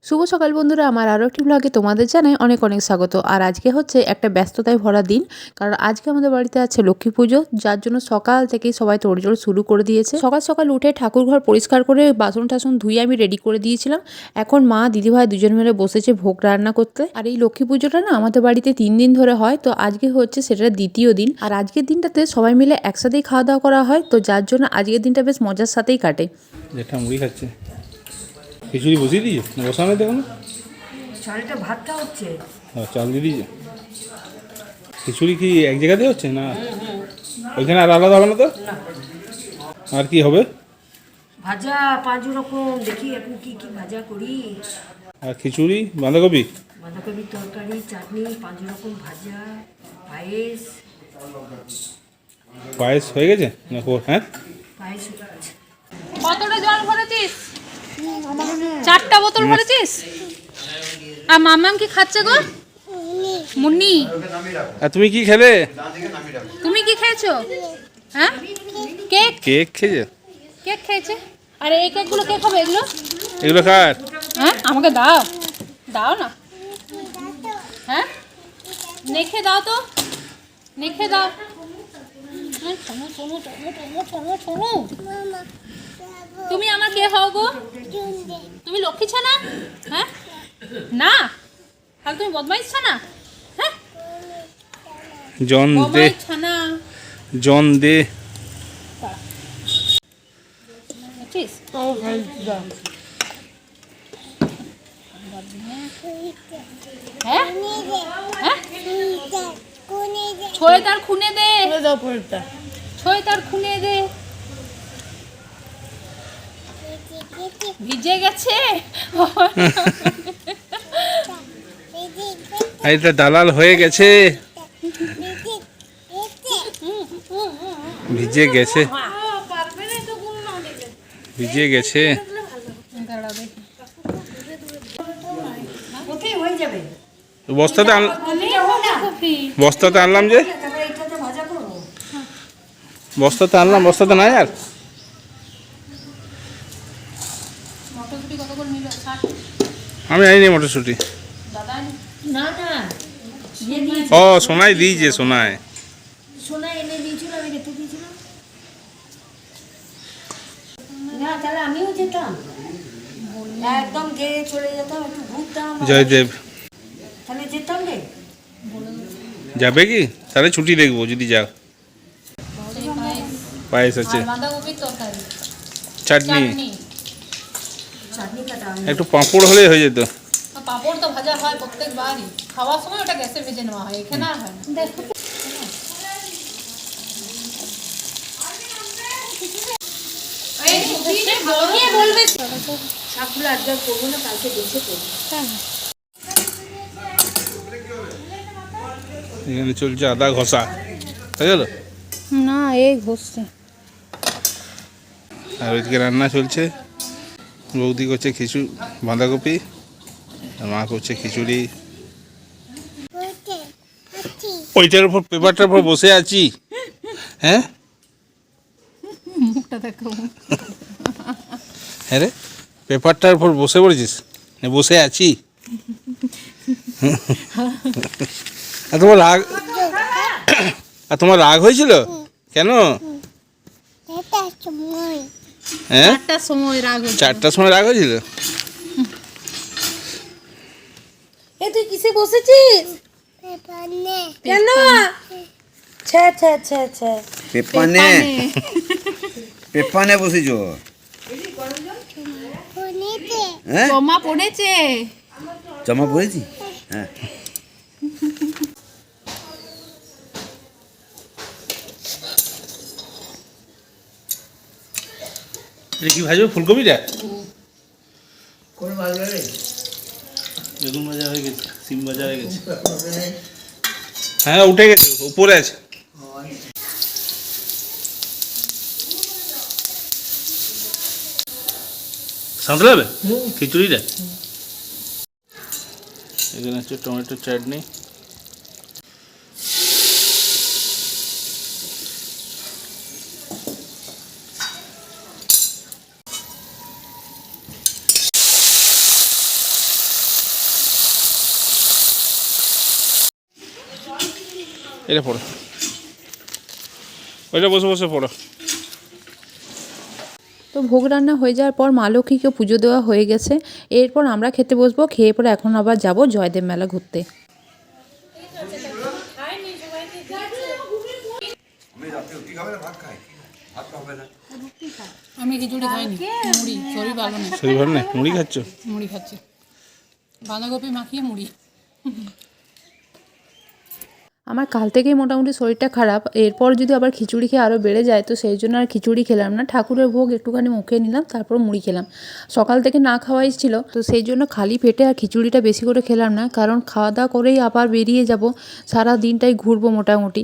শুভ সকাল বন্ধুরা, আমার আরও একটি ব্লগে তোমাদের জানাই অনেক অনেক স্বাগত। আর আজকে হচ্ছে একটা ব্যস্ততায় ভরা দিন, কারণ আজকে আমাদের বাড়িতে আছে লক্ষ্মী পুজো, যার জন্য সকাল থেকেই সবাই তোড়জোড় শুরু করে দিয়েছে। সকাল সকাল উঠে ঠাকুর ঘর পরিষ্কার করে বাসন টাসন ধুয়ে আমি রেডি করে দিয়েছিলাম। এখন মা দিদিভাই দুজন মিলে বসেছে ভোগ রান্না করতে। আর এই লক্ষ্মী পুজোটা না আমাদের বাড়িতে 3 দিন ধরে হয়, তো আজকে হচ্ছে সেটার দ্বিতীয় দিন। আর আজকের দিনটাতে সবাই মিলে একসাথেই খাওয়া দাওয়া করা হয়, তো যার জন্য আজকের দিনটা বেশ মজার সাথেই কাটে। যেটা মুড়ি খাচ্ছে, খিচুড়ি বসিয়ে দিয়েছে না বসানো দেখো না, চালটা ভাতটা হচ্ছে। চাল দিয়ে দিয়েছে। খিচুড়ি কি এক জায়গাতে হচ্ছে না ওইখানে আর আলাদা হবে না তো? আর কি হবে? ভাজা 5 রকম, দেখি এখন কি কি ভাজা করি। আর খিচুড়ি, বাঁধাকপি, বাঁধাকপির তরকারি, চাটনি, 5 রকম ভাজা, পায়েস। পায়েস হয়ে গেছে না? হ্যাঁ, পায়েস হয়ে গেছে। কতটা জল ভরেছিস? 4টা বোতল ভরেছিস? আর মাম্মাম কি খাচ্ছে গো? মুন্নি, আর তুমি কি খেলে? তুমি কি খেয়েছো? হ্যাঁ, কেক। কেক খেয়েছে? কেক খেয়েছে। আরে এই কেকগুলো কে খাবে? এগুলো কার? হ্যাঁ, আমাকে দাও, দাও না। হ্যাঁ, নেখে দাও তো, নেখে দাও। শোনো শোনো শোনো শোনো শোনো শোনো, তুমি আমার কে হও গো? তুমি লক্ষ্মী ছানা? হ্যাঁ না, তাহলে তুমি বদমাইশ ছানা। হ্যাঁ, জন দে, বদমাইশ ছানা। জন দে। বুঝছিস? হ্যাঁ হ্যাঁ, ছয় তার খুনে দে, ছয় তার খুনে দে। ভিজে গেছে। এটা দালাল হয়ে গেছে, ভিজে গেছে, ভিজে গেছে। ওতেই হয়ে যাবে। বস্তাতে বস্তাতে আনলাম যে, তারপরে এটাতে ভাজা করবো। বস্তাতে আনলাম, বস্তাতে নাই আর। মটরশুটি কত করে নিল? 60। আমি আনিনি মটরশুঁটি। দাদা না না, দিয়ে দিয়েছি। ও সোনাই দিয়েছে, সোনাই। সোনা এনে দিয়েছিল, আমি রেখে দিয়েছিলাম। না তাহলে আমিও যেতাম, একদম গিয়ে চলে যেতাম, একটু ঘুরতাম। জয়দেব তাহলে যেতাম রে। যাবে কি? তাহলে ছুটি দেখবো যদি যাও। পায়েস আছে, আর বাঁধাকপির তরকারি, চাটনি, চাটনি। চাটনি কাটা একটু পাঁপড় হলেই হয়ে যেত। পাঁপড় তো ভাজা হয় প্রত্যেকবারই, খাওয়ার সময় ওটা গ্যাসে ভেজে নেওয়া হয়, এখানে আর হয় না। বলবে শাকগুলো আজকে আর করবো না, কালকে দেখে করবো। এখানে চলছে আদা ঘষা, তাই গেল। না, এই ঘষছে। আর ওইদিকে রান্না চলছে, বৌদি করছে খিচুড়ি, বাঁধাকপি, আর মা করছে খিচুড়ি। ওইটার উপর, পেপারটার উপর বসে আছি। হ্যাঁ মুখটা দেখো। হ্যাঁ রে, পেপারটার উপর বসে পড়েছিস? বসে আছি। আর তোমার রাগ, আর তোমার রাগ হয়েছিল কেন? হ্যাঁ, 4টার সময় রাগ হয়েছে। 4টার সময় রাগ হয়েছিল। এ তুই কিসে বসেছিস? কেন? ছে ছে ছে ছে, পেপানে পেপানে বসেছ? হ্যাঁ, জমা পড়েছে। জমা পড়েছি। হ্যাঁ, এটা কি ভাজবো? ফুলকপিটা? বেগুন ভাজা হয়ে গেছে, সিম ভাজা হয়ে গেছে। হ্যাঁ উঠে গেছে, উপরে আছে। সাঁতলে হবে খিচুড়িটা। এখানে হচ্ছে টমেটো চাটনি, এটা পড়ো, ওইটা বসে বসে পড়ো। তো ভোগ রান্না হয়ে যাওয়ার পর মা লক্ষ্মীকে পুজো দেওয়া হয়ে গেছে। এরপর আমরা খেতে বসবো, খেয়ে পরে এখন আবার যাব জয়দেব মেলা ঘুরতে। আমি খিচুড়ি খাইনি, মুড়ি, শরীর ভালো নেই, শরীর ভালো নেই, মুড়ি খাচ্ছ? মুড়ি খাচ্ছি, বাঁধাকপি মাখিয়ে মুড়ি। আমার কাল থেকেই মোটামুটি শরীরটা খারাপ, এরপর যদি আবার খিচুড়ি খেয়ে আরও বেড়ে যায় তো সেই জন্য আর খিচুড়ি খেলাম না, ঠাকুরের ভোগ একটুখানি মুখে নিলাম, তারপর মুড়ি খেলাম। সকাল থেকে না খাওয়াই ছিল, তো সেই জন্য খালি পেটে আর খিচুড়িটা বেশি করে খেলাম না, কারণ খাওয়া দাওয়া করেই আবার বেরিয়ে যাব, সারা দিনটাই ঘুরবো মোটামুটি।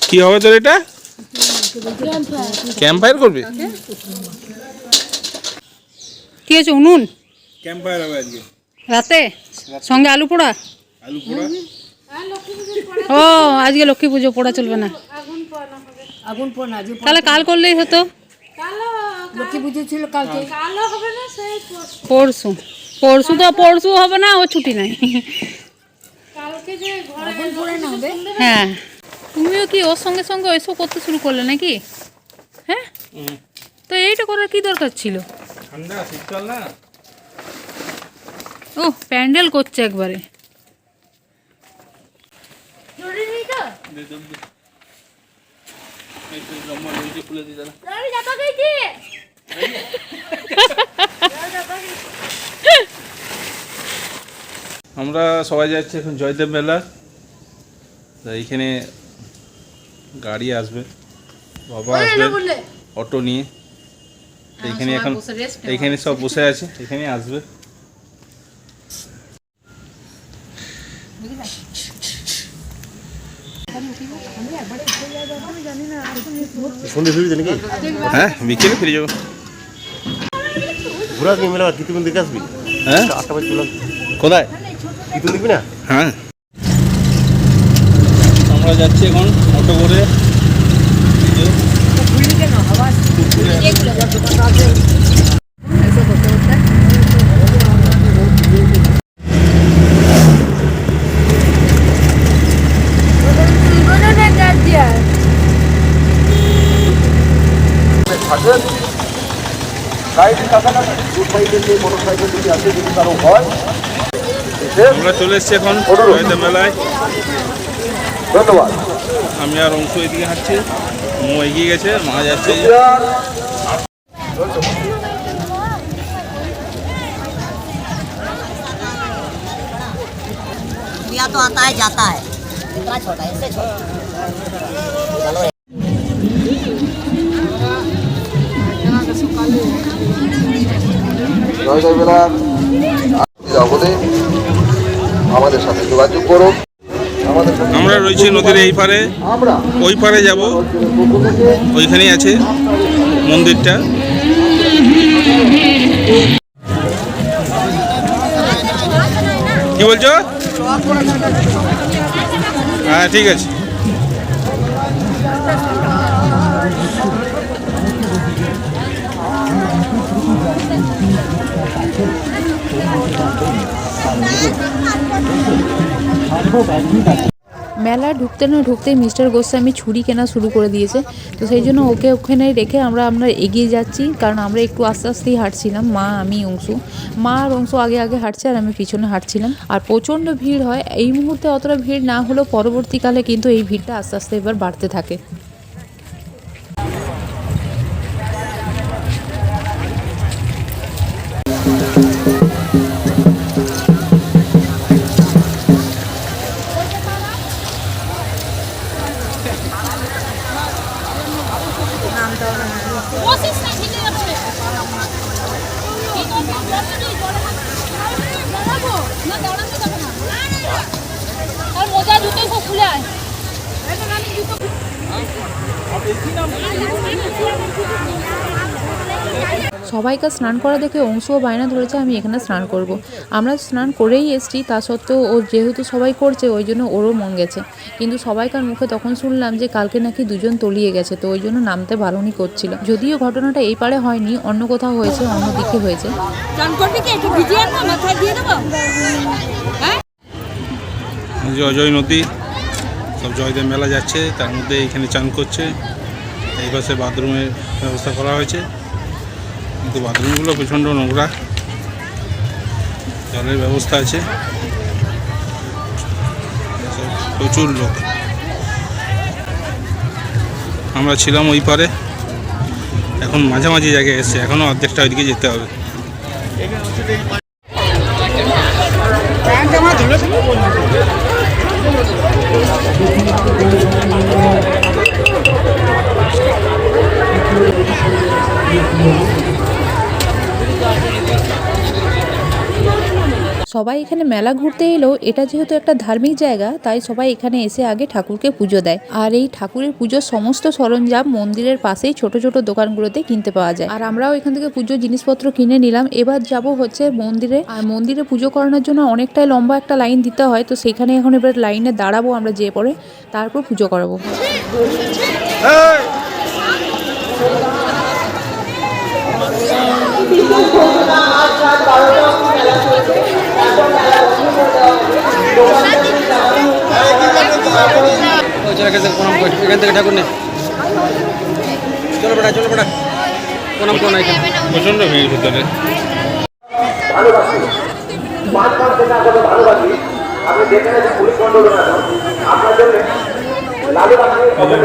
কি হবে তোর এটা? ক্যাম্প ফায়ার করবি? কি আছে উনুন ক্যাম্প ফায়ার হবে আজকে রাতে, সঙ্গে আলু পোড়া। আলু পোড়া। ও আজকে লক্ষ্মী পুজো, পোড়া চলবে না। আগুন পোড়া যে তাহলে কাল করলেই হতো। লক্ষ্মী পুজো ছিল কালকে। পরশু, পরশু তো পরশু হবে না, ও ছুটি নাই। আগুন পোড়া না হবে। হ্যাঁ, তুমিও কি ওর সঙ্গে সঙ্গে ওইসব করতে শুরু করলে নাকি? হ্যাঁ, তো এইটা করার কি দরকার ছিল? ঠান্ডা শীতকাল না। ও প্যান্ডেল করছে একবারে। আমরা সবাই যাচ্ছি এখন জয়দেব মেলা। এইখানে গাড়ি আসবে, বাবা আসবে অটো নিয়ে, এইখানে এখন এইখানে সব বসে আছে, এখানে আসবে। হ্যাঁ, বিকেলে ফিরে যাবো। ঘোরা কি মেলা কি তুমি দেখে আসবি? হ্যাঁ, 8টা বাজে চলে আসবি। কোথায়? কি তুমি দেখবি না? হ্যাঁ, আমরা যাচ্ছি এখন অটো করে। আমরা চলে এসছি এখন জয়দেব মেলায়। ধন্যবাদ। আমি আর অংশ এদিকে হাঁটছি, মো এগিয়ে গেছে, মা যাচ্ছে। दिया तो आता है जाता है, इतना छोटा है, इससे छोटा। জয়দেব মেলার জগতে আমাদের সাথে যোগাযোগ করুন। আমরা রয়েছি নদীর এই পারে, আমরা ওই পারে যাব, ওইখানেই আছে মন্দিরটা। কি বলছো? হ্যাঁ ঠিক আছে। মেলা ঢুকতে না ঢুকতেই মিস্টার গোস্বামী ছুরি কেনা শুরু করে দিয়েছে, তো সেই জন্য ওকে ওখানে রেখে আমরা এগিয়ে যাচ্ছি, কারণ আমরা একটু আস্তে আস্তেই হাঁটছিলাম, মা, আমি, অংশু। মা আর অংশু আগে আগে হাঁটছে আর আমি পিছনে হাঁটছিলাম। আর প্রচণ্ড ভিড় হয়, এই মুহূর্তে অতটা ভিড় না হলেও পরবর্তীকালে কিন্তু এই ভিড়টা আস্তে আস্তে এবার বাড়তে থাকে। আর মোজা জুতো সব খুলে আয়। সবাইকে স্নান করা দেখে অংশুও বায়না ধরেছে আমি এখানে স্নান করব। আমরা স্নান করেই এসেছি, তা সত্ত্বেও ও যেহেতু সবাই করছে ওই জন্য ওরও মন গেছে। কিন্তু সবাইকার মুখে তখন শুনলাম যে কালকে নাকি দুজন তলিয়ে গেছে, তো ওই জন্য নামতে বারণই করছিল। যদিও ঘটনাটা এই পারে হয়নি, অন্য কোথাও হয়েছে, অন্য দিকে হয়েছে। এই যে অজয় নদী, সব জয়দেব মেলা যাচ্ছে, তার মধ্যে এইখানে চান করছে। এই পাশে বাথরুমের ব্যবস্থা করা হয়েছে, কিন্তু বাথরুমগুলো প্রচণ্ড নোংরা। জলের ব্যবস্থা আছে, প্রচুর লোক। আমরা ছিলাম ওই পারে, এখন মাঝামাঝি জায়গায় এসছে, এখনও অর্ধেকটা ওইদিকে যেতে হবে। সবাই এখানে মেলা ঘুরতে এলেও এটা যেহেতু একটা ধার্মিক জায়গা, তাই সবাই এখানে এসে আগে ঠাকুরকে পুজো দেয়। আর এই ঠাকুরের পুজোর সমস্ত সরঞ্জাম মন্দিরের পাশেই ছোট ছোট দোকানগুলোতে কিনতে পাওয়া যায়। আর আমরাও এখান থেকে পুজোর জিনিসপত্র কিনে নিলাম। এবার যাব হচ্ছে মন্দিরে। আর মন্দিরে পুজো করানোর জন্য অনেকটাই লম্বা একটা লাইন দিতে হয়, তো সেখানে এখন এবার লাইনে দাঁড়াবো আমরা, যেয়ে পরে তারপর পুজো করাবো। এখান থেকে ঠাকুর নেই, চলো বেটা চলো বেটা, প্রণাম করো না এখানে। প্রচণ্ড ভিড় ভিতরে।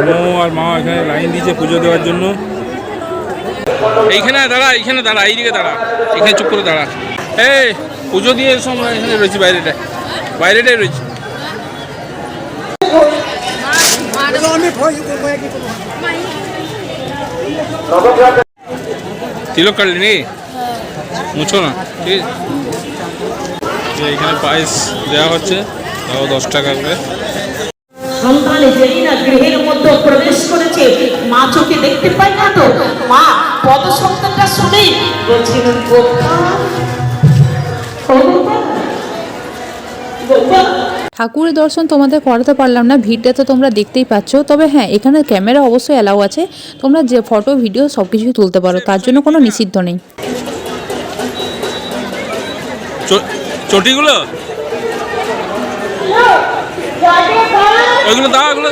মৌ আর মা এখানে লাইন দিয়েছে পুজো দেওয়ার জন্য। এইখানে দাঁড়া, এইখানে দাঁড়া, এইদিকে দাঁড়া, এখানে চুপ করে দাঁড়া। এই পুজো দিয়ে এসো, আমরা এখানে রয়েছি, বাইরেটাই রয়েছি। তিলক কাটলি নাকি? মুছো না, ঠিক আছে। এখানে পায়েস দেওয়া হচ্ছে, তাও 10 টাকা করে। সন্তান যেই না গৃহের মধ্যে প্রবেশ করেছে, মা চোখে দেখতে পায় না, তো মা পদ শব্দটা শুনেই বলছিলেন ঠাকুরের দর্শন তোমাদের করাতে পারলাম না, ভিড়টা তো তোমরা দেখতেই পাচ্ছ। তবে হ্যাঁ, এখানে ক্যামেরা অবশ্যই অ্যালাউ আছে, তোমরা যে ফটো ভিডিও সব কিছুই তুলতে পারো, তার জন্য কোনো নিষিদ্ধ নেই। চটিগুলো ওইগুলো দাও, ওগুলো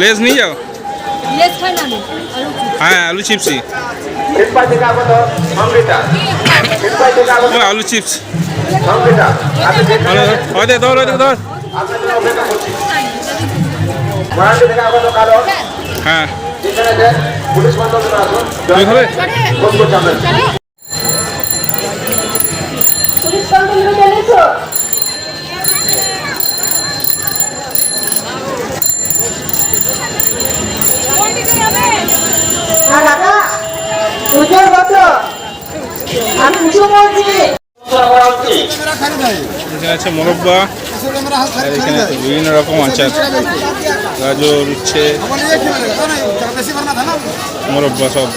লেস নিয়ে যাও। হ্যাঁ, আলু চিপসই, আলু চিপস ধর ধর। হ্যাঁ, তুই খাবে? এখানে আছে মোরব্বা, আর এখানে বিভিন্ন রকম আচার, গাজর, উচ্ছে, মোরব্বা, সব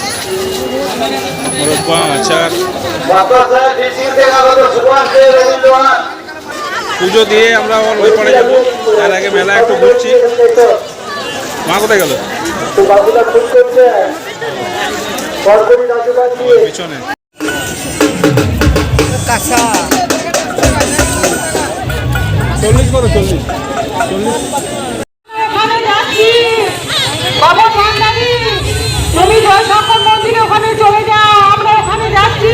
মোরব্বা আচার। পুজো দিয়ে আমরা ওই পাড়ে যাবো, তার আগে মেলা একটু ঘুরছি। মা কোথায় গেল? পিছনে কাঁচা 40 করো, 40। তুমি সকল মন্দিরে ওখানে চলে যাও, আমরা ওখানে যাচ্ছি।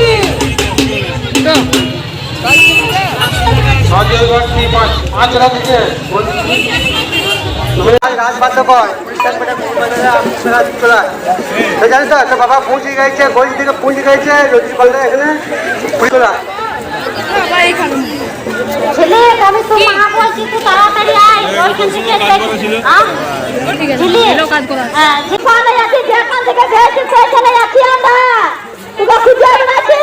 জানিস তো বাবা পৌঁছে গেছে, গোল থেকে পৌঁছে গেছে, রোজি বলতে এখানে ছেলে আমি তো মা বলছি তুই তাড়াতাড়ি আয়, ওইখান থেকে হ্যাঁ যেখানে আছি, যেখান থেকে বেশি সেখানে আছি আমরা, তোকে খুঁজে আছে।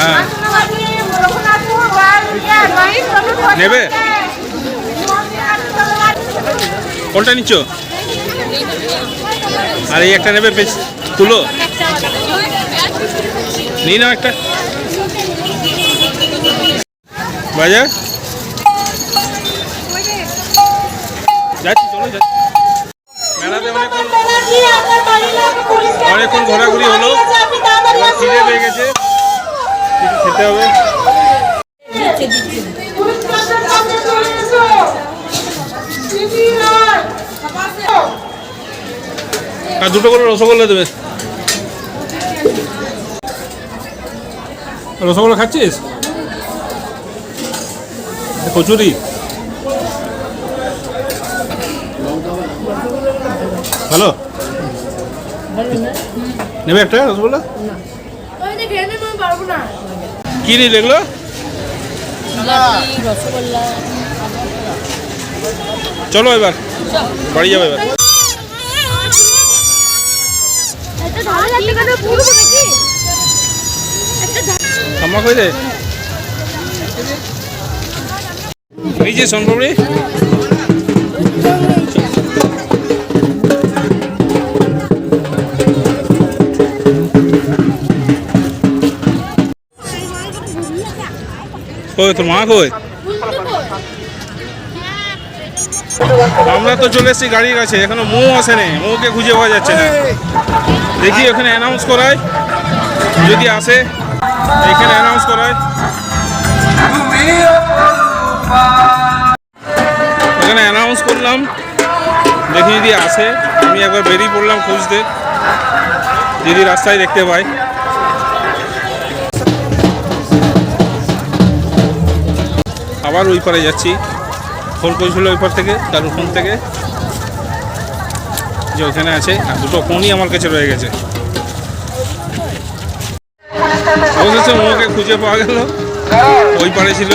হ্যাঁ নেবে কোনটা নিচ্ছ আর এই একটা নেবে বেশ তুলো নিয়ে নাও একটা বাজার যাচ্ছি চলো যাচ্ছি মেলাতে অনেকক্ষণ ঘোরাঘুরি হলো এবার খিদে পেয়ে গেছে কিছু খেতে হবে আর দুটো করে রসগোল্লা দেবে রসগোল্লা খাচ্ছিস কচুরি ভালো নেবে একটা রসগোল্লা কি নিয়ে দেখলো চলো এবার বাড়ি যাবো এবার ঠাম্মা কই রে নিচে সোনপাপড়ি কই তোর মা কই আমরা তো চলে এসেছি গাড়ির কাছে এখনো মৌ আসেনি মৌকে খুঁজে পাওয়া যাচ্ছে না দেখি ওখানে অ্যানাউন্স করায় যদি আসে এখানে অ্যানাউন্স করায় ওখানে অ্যানাউন্স করলাম দেখি যদি আসে আমি একবার বেরিয়ে পড়লাম খুঁজতে যদি রাস্তায় দেখতে পাই আবার ওই পারে যাচ্ছি ফোন করেছিল ওই পার থেকে কারোর ফোন থেকে যে ওখানে আছে আর দুটো ফোনই আমার কাছে রয়ে গেছে অবশেষে মোকে খুঁজে পাওয়া গেল ওই পারে ছিল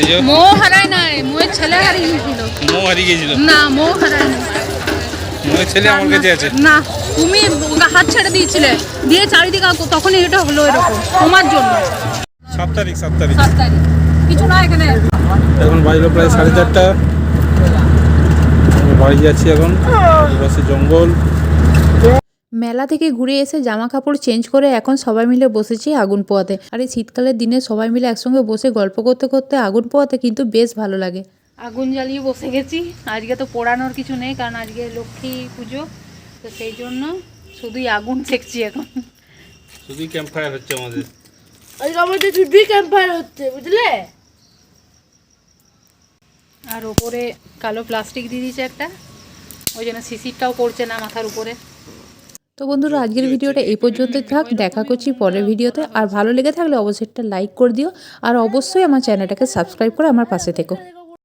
এই যে মো হারায় নাই মোয়ের ছেলে হারিয়ে গিয়েছিল মৌ হারিয়ে গিয়েছিল না মো হারায় না মোয়ের ছেলে আমার কাছে আছে না তুমি হাত ছেড়ে দিয়েছিলে দিয়ে চারিদিকে তখনই এটা হলো এরকম তোমার জন্য 7 তারিখ 7 তারিখ কিছু না এখানে এখন বাজলো প্রায় 4:30 বাড়ি যাচ্ছি এখন পাশে জঙ্গল মেলা থেকে ঘুরে এসে জামা কাপড় চেঞ্জ করে এখন সবাই মিলে বসেছি আগুন পোয়াতে। আর এই শীতকালের দিনে সবাই মিলে একসঙ্গে বসে গল্প করতে করতে আগুন পোয়াতে কিন্তু বেশ ভালো লাগে। আগুন জ্বালিয়ে বসে গেছি। আজকে তো পোড়ানোর কিছু নেই, কারণ আজকে লক্ষ্মী পুজো, তো সেই জন্য শুধুই আগুন ছেঁকছি এখন। শুধুই ক্যাম্প ফায়ার হচ্ছে আমাদের। আজকে আমাদের শুধুই ক্যাম্প ফায়ার হচ্ছে, বুঝলে? আর ওপরে কালো প্লাস্টিক দিয়ে দিয়েছে একটা, ওই জন্য শিশিরটাও পড়ছে না মাথার উপরে। তো বন্ধুরা, আজকের ভিডিওটা এই পর্যন্তই থাক। দেখা করছি পরের ভিডিওতে। আর ভালো লেগে থাকলে অবশ্যই একটা লাইক করে দিও, আর অবশ্যই আমার চ্যানেলটাকে সাবস্ক্রাইব করে আমার পাশে থেকো।